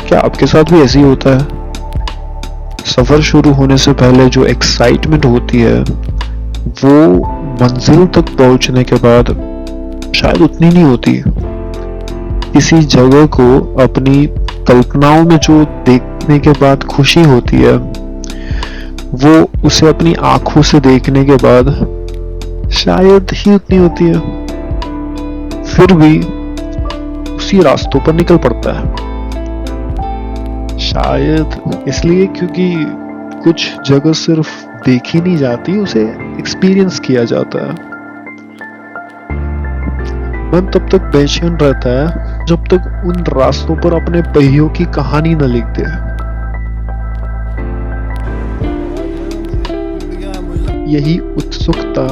क्या आपके साथ भी ऐसे ही होता है? सफर शुरू होने से पहले जो एक्साइटमेंट होती है वो मंजिल तक पहुंचने के बाद शायद उतनी नहीं होती। किसी जगह को अपनी कल्पनाओं में जो देखने के बाद खुशी होती है वो उसे अपनी आंखों से देखने के बाद शायद ही उतनी होती है। फिर भी उसी रास्तों पर निकल पड़ता है, शायद इसलिए क्योंकि कुछ जगह सिर्फ देखी नहीं जाती, उसे एक्सपीरियंस किया जाता है। मन तब तक बेचैन रहता है जब तक उन रास्तों पर अपने पहियों की कहानी न लिख दे। यही उत्सुकता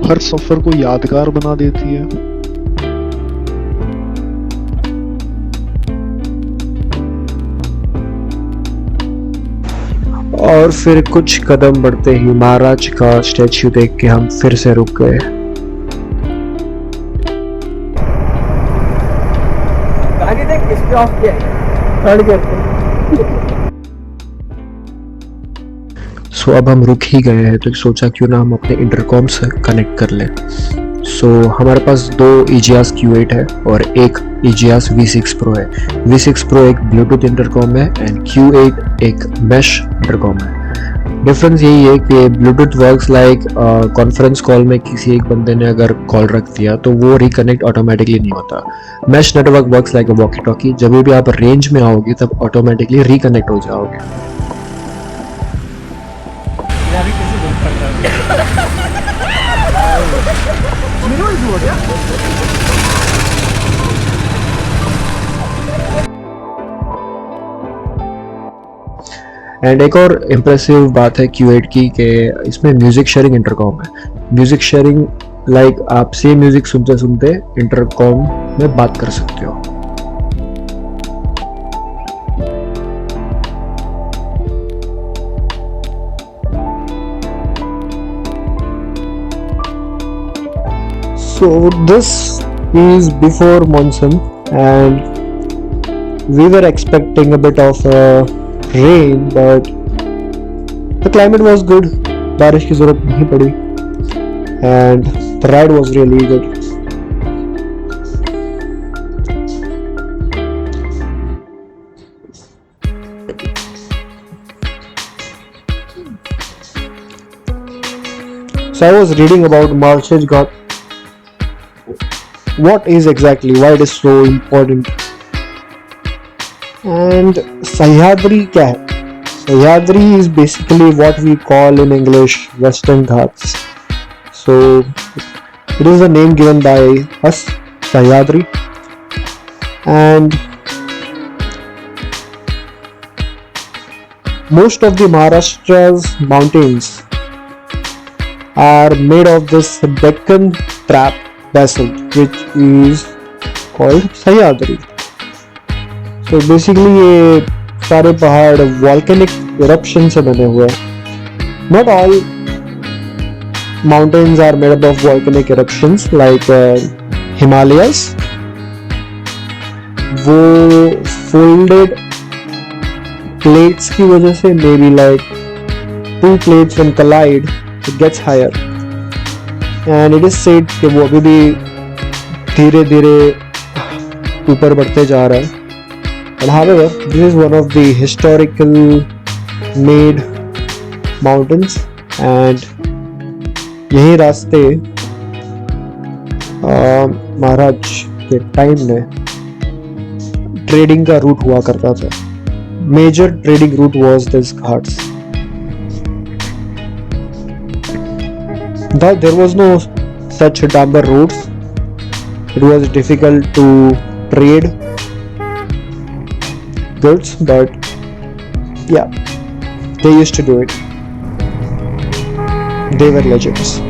हर सफर को यादगार बना देती है। और फिर कुछ कदम बढ़ते ही महाराज का स्टैच्यू देख के हम फिर से रुक गए। सो अब हम रुक ही गए हैं तो सोचा क्यों ना हम अपने इंटरकॉम से कनेक्ट कर लें। सो हमारे पास दो EGIAS Q8 है और एक EGIAS V6 Pro है। V6 Pro एक ब्लूटूथ इंटरकॉम है एंड Q8 एक मैश इंटरकॉम है। डिफरेंस यही है कि Bluetooth works like conference call में किसी एक बंदे ने अगर कॉल रख दिया तो वो रिकनेक्ट ऑटोमेटिकली नहीं होता। मैश नेटवर्क वर्क्स लाइक अ वॉकी टॉकी, जब भी आप रेंज में आओगे तब ऑटोमेटिकली रिकनेक्ट हो जाओगे। एंड एक और इम्प्रेसिव बात है Q8 की कि इसमें म्यूजिक शेयरिंग इंटरकॉम है। म्यूजिक शेयरिंग लाइक आप सेम म्यूजिक सुनते सुनते इंटरकॉम में बात कर सकते हो। So this is before monsoon and we were expecting a bit of rain but the climate was good, बारिश की जरूरत नहीं पड़ी and the ride was really good. So I was reading about Marshall Ghat. What is exactly, why it is so important, and Sahyadri क्या है? Sahyadri is basically what we call in English Western Ghats. So it is a name given by us, Sahyadri, and most of the Maharashtra's mountains are made of this Deccan trap basalt which is called Sahyadri. So basically ये सारे पहाड़ volcanic eruption से बने हुए हैं। Not all mountains are made up of volcanic eruptions like Himalayas. वो folded plates की वजह से maybe like two plates when collide it gets higher. And it is said कि वो अभी भी धीरे धीरे ऊपर बढ़ते जा रहा है। But however, this is one of the historical made mountains and यही रास्ते महाराज के टाइम में ट्रेडिंग का रूट हुआ करता था। Major trading route was this Ghats. But there was no such damper routes. It was difficult to trade goods, but yeah, they used to do it. They were legends.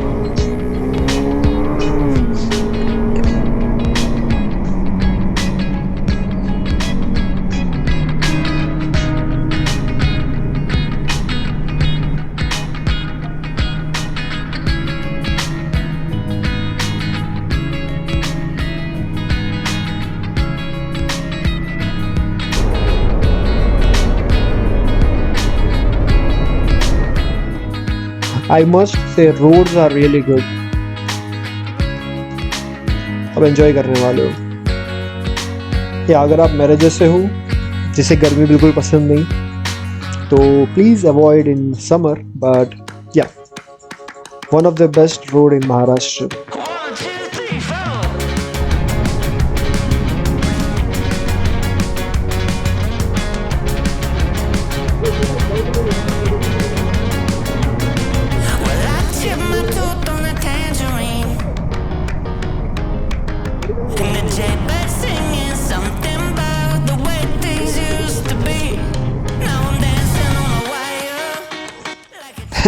I must say roads are really good. अब enjoy करने वाले हो या अगर आप मेरे जैसे हो जिसे गर्मी बिल्कुल पसंद नहीं तो please avoid in summer but yeah one of the best road in Maharashtra.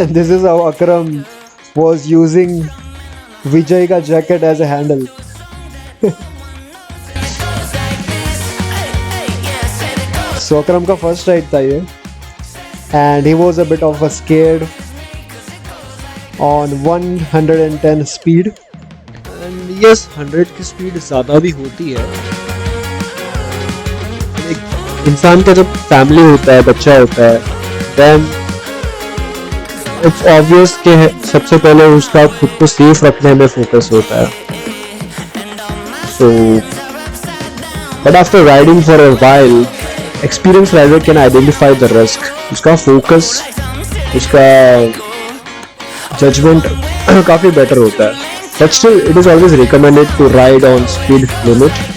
And this is how Akram was using Vijay ka jacket as a handle. So Akram का first ride था ये, and he was a bit of a scared on 110 speed. And yes, 100 की speed ज़्यादा भी होती है. एक इंसान का जब फैमिली होता है, बच्चा होता है, then इट्स ऑब्वियस कि सबसे पहले उसका खुद को सेफ रखने में फोकस होता है. So but after riding for a while experience rider can identify the risk. उसका फोकस, उसका जजमेंट काफ़ी बेटर होता है. But still it is always recommended to ride on speed limit.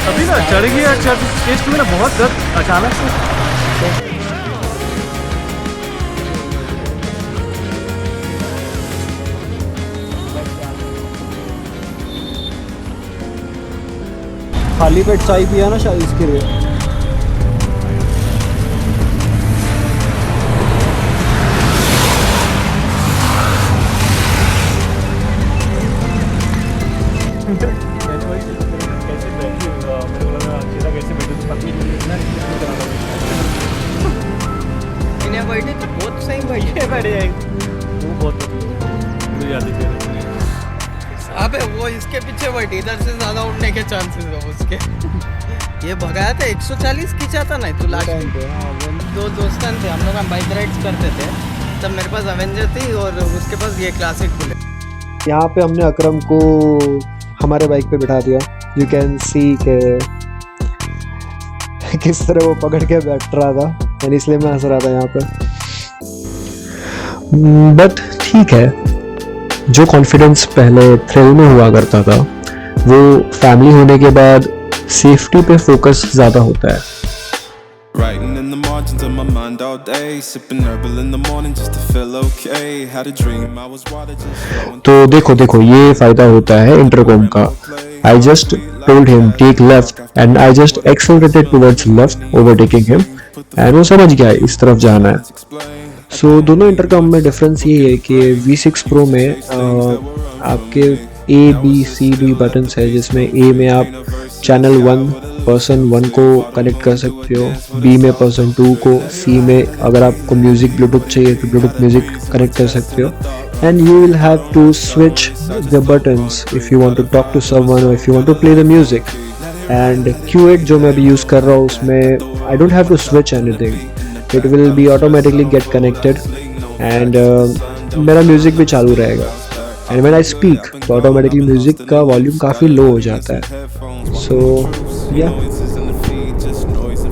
अभी ना चढ़ गया चेस्ट में ना बहुत दर्द अचानक से. खाली पेट चाय पिया ना शायद इसके लिए. अबे वो इसके पीछे बैठ, इधर से ज्यादा उड़ने के चांसेस है उसके. ये भगाया था 140 खींचा था ना तू लास्ट टाइम पे. दो दोस्तान थे, हम लोग हम बाइक राइड्स करते थे तब. मेरे पास अवेंजर थी और उसके पास ये क्लासिक बुलेट. यहाँ पे हमने अकरम को हमारे बाइक पे बिठा दिया. यू कैन सी के किस तरह वो पकड़ के बैठ रहा था, यानी इसलिए मैं हंस रहा था यहाँ पे. बट ठीक है, जो कॉन्फिडेंस पहले थ्रिल में हुआ करता था वो फैमिली होने के बाद सेफ्टी पे फोकस ज़्यादा होता है. Writing in the margins of my mind all day, sipping herbal in the morning just to feel okay. Had a dream I was water just flowing. तो देखो ये फ़ायदा होता है इंटरकॉम का. I just told him take left and I just accelerated towards left, overtaking him, and वो समझ गया इस तरफ जाना है. सो दोनों इंटरकॉम में डिफरेंस ये है कि V6 Pro में आपके A B C D buttons है, जिसमें A में आप चैनल 1 पर्सन 1 को कनेक्ट कर सकते हो, B में पर्सन 2 को, C में अगर आपको म्यूज़िक ब्लूटूथ चाहिए तो ब्लूटूथ म्यूज़िक कनेक्ट कर सकते हो. And you will have to switch the buttons if you want to talk to someone or if you want to play the music. And Q8 जो मैं अभी यूज़ कर रहा हूँ उसमें I don't have to switch anything, it will be automatically get connected and मेरा music भी चालू रहेगा. एंड व्हेन आई स्पीक तो ऑटोमेटिकली म्यूज़िक का वॉल्यूम काफ़ी लो हो जाता है. सो या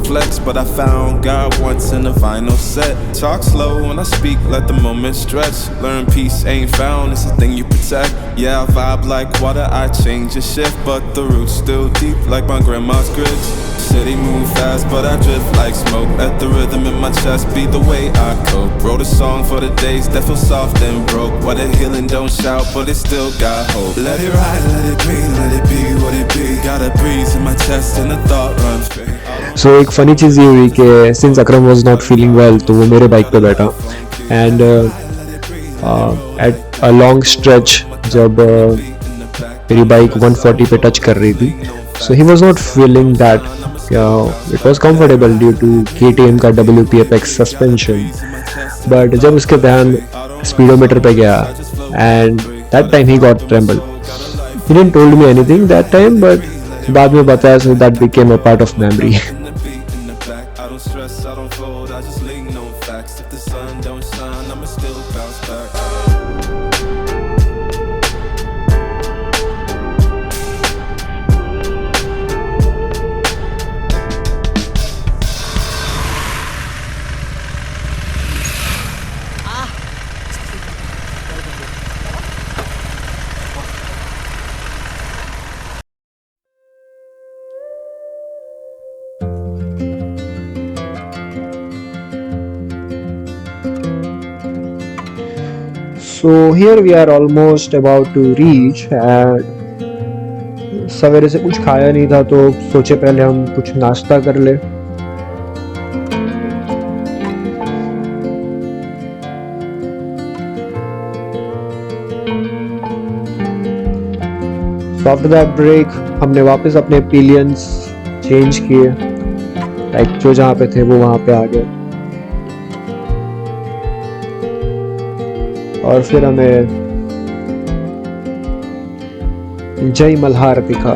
Flex, but I found God once in a vinyl set. Talk slow when I speak, let the moment stretch. Learn peace ain't found, it's a thing you protect. Yeah, I vibe like water, I change and shift, but the roots still deep like my grandma's grits. City move fast, but I drift like smoke. Let the rhythm in my chest be the way I cope. Wrote a song for the days that feel soft and broke. What a healing, don't shout, but it still got hope. Let it ride, let it be, let it be what it be. Got a breeze in my chest and the thought runs free. सो एक funny चीज़ ये हुई कि since Akram was not feeling well तो वो मेरे bike पे बैठा. And at a long stretch जब मेरी बाइक 140 पे टच कर रही थी, so he was not feeling that It was comfortable due to KTM का WPFX suspension. But जब उसके ध्यान speedometer पे गया, and that time he got tremble. He didn't told me anything that time, but बाद में बताया, so that became a part of memory. And the beat in the back, I don't stress, I don't fold, I just lean on facts. If the sun don't shine, I'ma still bounce back. So here we are almost about to reach, and सवेरे से कुछ खाया नहीं था तो सोचे पहले हम कुछ नाश्ता कर ले. So after that break हमने वापस अपने पिलियंस चेंज किए, लाइक जो जहाँ पे थे वो वहाँ पे आ गए, और फिर हमें जय मल्हार दिखा.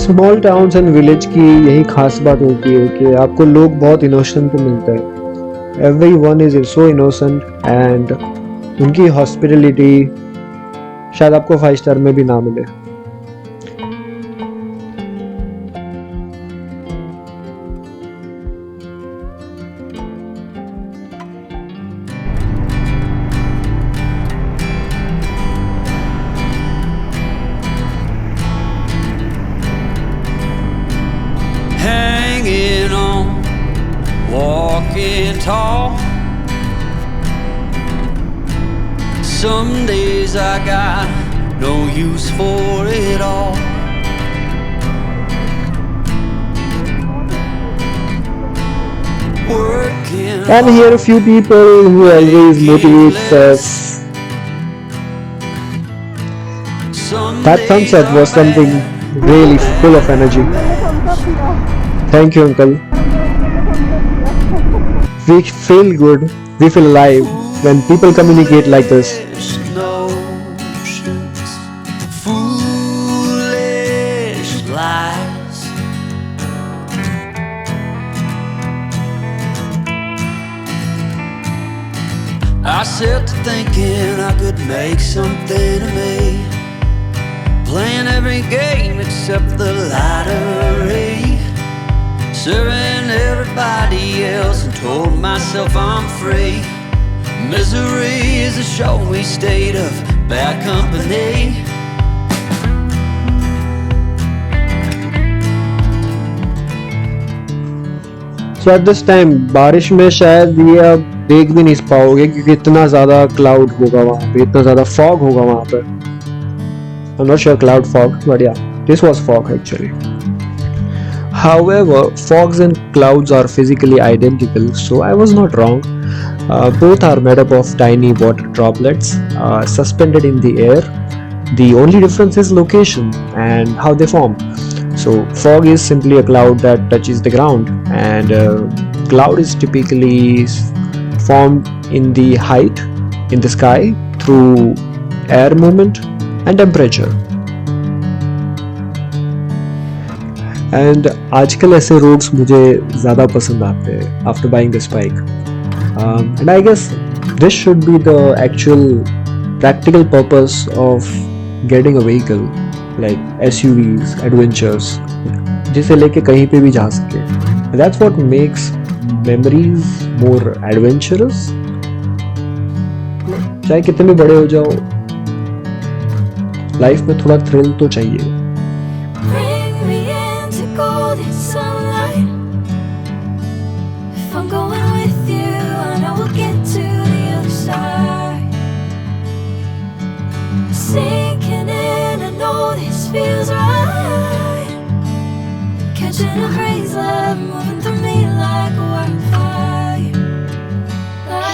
स्मॉल टाउन्स एंड विलेज की यही खास बात होती है कि आपको लोग बहुत इनोसेंट मिलते हैं. Every one is so innocent, and उनकी हॉस्पिटलिटी शायद आपको 5 स्टार में भी ना मिले. Hanging on, walking tall. Some days I got no use for it all. Working And here a few people who always motivate us. That thumbs up was something really full of energy. Thank you, uncle. We feel good, we feel alive when people communicate like this. notions, foolish lies. I set to thinking I could make something of me, playing every game except the lottery, serving everybody else and told myself I'm free. Misery is a showy state of bad company. So at this time बारिश में शायद ये आप देख भी नहीं पाओगे क्योंकि इतना ज़्यादा क्लाउड होगा वहाँ पे, इतना ज़्यादा फॉग होगा वहाँ पे. I'm not sure cloud fog, but yeah, this was fog actually. However, fogs and clouds are physically identical, so I was not wrong. Both are made up of tiny water droplets suspended in the air. The only difference is location and how they form. So fog is simply a cloud that touches the ground, and cloud is typically formed in the height in the sky through air movement and temperature. And आजकल ऐसे roads मुझे ज़्यादा पसंद आते हैं after buying this bike. And I guess this should be the actual practical purpose of getting a vehicle like SUVs, adventures, जिसे लेके कहीं पे भी जा सके. That's what makes memories more adventurous. चाहे कितने भी बड़े हो जाओ, लाइफ में थोड़ा थ्रिल तो चाहिए. Bring me into golden sunlight. If I'm going with you, I know we'll get to the other side. Sinking in, I know this feels right. Catching a breeze, love moving through me like a wildfire.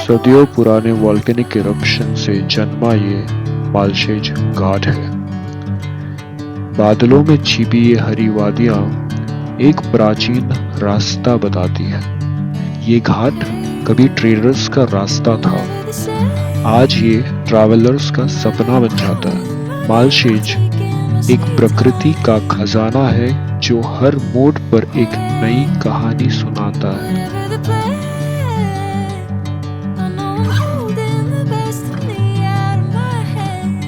सदियों पुराने volcanic eruption से जन्मा ये मालशेज घाट है. बादलों में छिपी ये हरी वादियां एक प्राचीन रास्ता बताती है. ये घाट कभी ट्रेडर्स का रास्ता था, आज ये ट्रैवलर्स का सपना बन जाता है. मालशेज एक प्रकृति का खजाना है जो हर मोड़ पर एक नई कहानी सुनाता है. I know I'm holding the best of me out of my hand.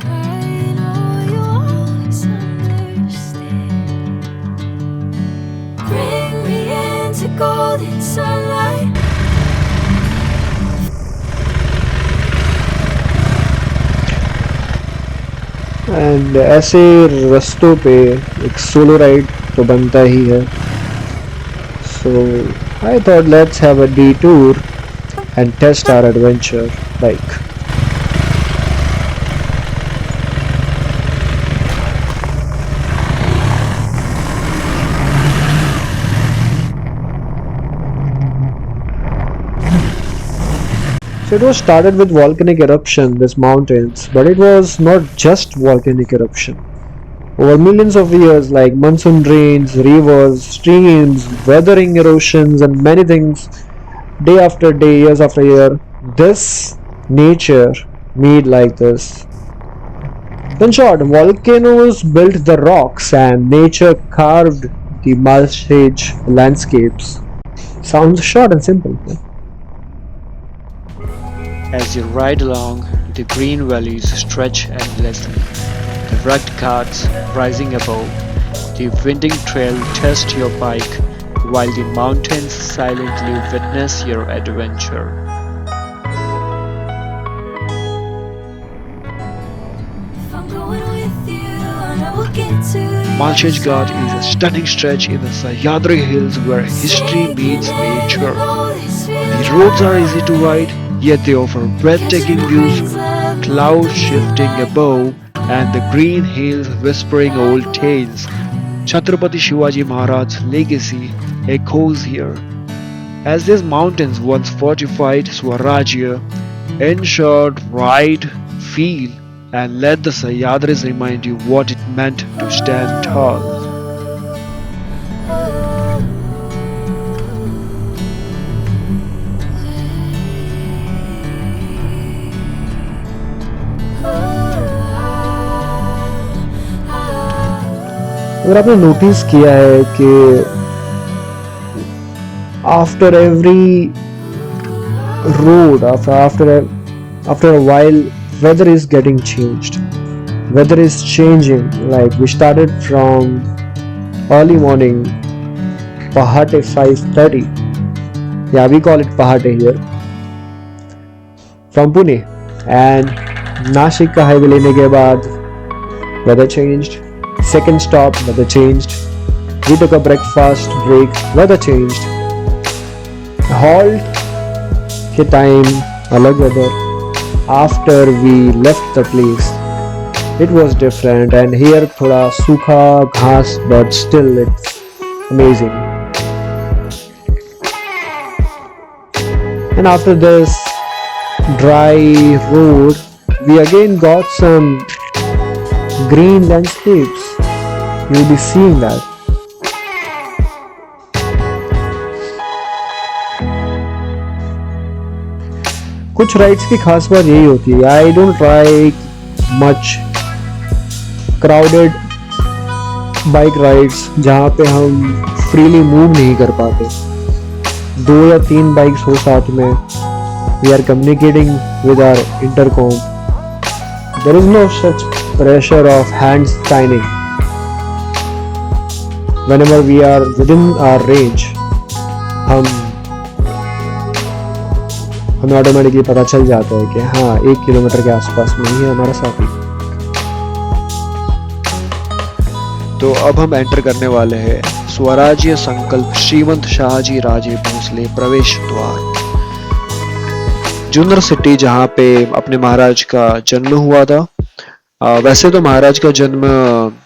I know you always understand. Bring me into golden sunlight. And ऐसे रास्तों पे एक सोलो राइड तो बनता ही है. So I thought let's have a detour and test our adventure bike. So it was started with volcanic eruption, this mountains, but it was not just volcanic eruption. Over millions of years, like monsoon rains, rivers, streams, weathering erosions, and many things, day after day, years after year, this nature made like this. In short, volcanoes built the rocks and nature carved the Malshej landscapes. Sounds short and simple. As you ride along, the green valleys stretch endlessly, the rugged ghats rising above, the winding trail tests your bike, while the mountains silently witness your adventure. If I'm going with you, I know we'll get to the Malshej Ghat is a stunning stretch in the Sahyadri Hills where history meets nature. The roads are easy to ride, yet they offer breathtaking views, clouds shifting above and the green hills whispering old tales. Chhatrapati Shivaji Maharaj's legacy echoes here. As these mountains once fortified Swarajya, in short, ride, feel and let the Sahyadris remind you what it meant to stand tall. अगर आपने notice किया है कि after every road after a while weather is getting changed, weather is changing. Like we started from early morning, Pahate 5:30, yeah, we call it Pahate here, from Pune, and Nashik का highway लेने के बाद weather changed. Second stop, weather changed. We took a breakfast break, weather changed. Halt के time, अलग weather. After we left the place, it was different. And here थोड़ा सूखा घास, but still it's amazing. And after this dry road, we again got some green landscapes. You'll be seeing that. कुछ rides की खास बात यही होती है, I don't like much crowded bike rides जहाँ पे हम फ्रीली मूव नहीं कर पाते. 2 या 3 बाइक्स हो साथ में, we are communicating with our intercom. There is no such pressure of hands signing. whenever we are within our range, हमें ऑटोमेटिकली पता चल जाता है कि हाँ 1 किलोमीटर के आसपास में ही है हमारा साथी। तो अब हम एंटर करने वाले हैं स्वराज्य संकल्प श्रीमंत शाहजी राजे भोसले प्रवेश द्वार, जुन्नर सिटी, जहाँ पे अपने महाराज का जन्म हुआ था। वैसे तो महाराज का जन्म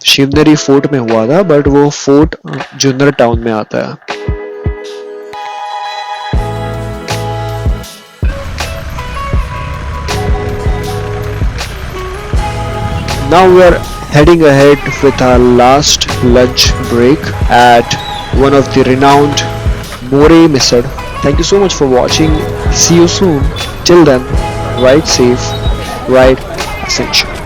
शिवनेरी फोर्ट में हुआ था, बट वो फोर्ट जुन्नर टाउन में आता है। Now we are heading ahead with our last lunch break at one of the renowned More Misad. Thank you so much for watching. See you soon. Till then, ride safe, ride essential.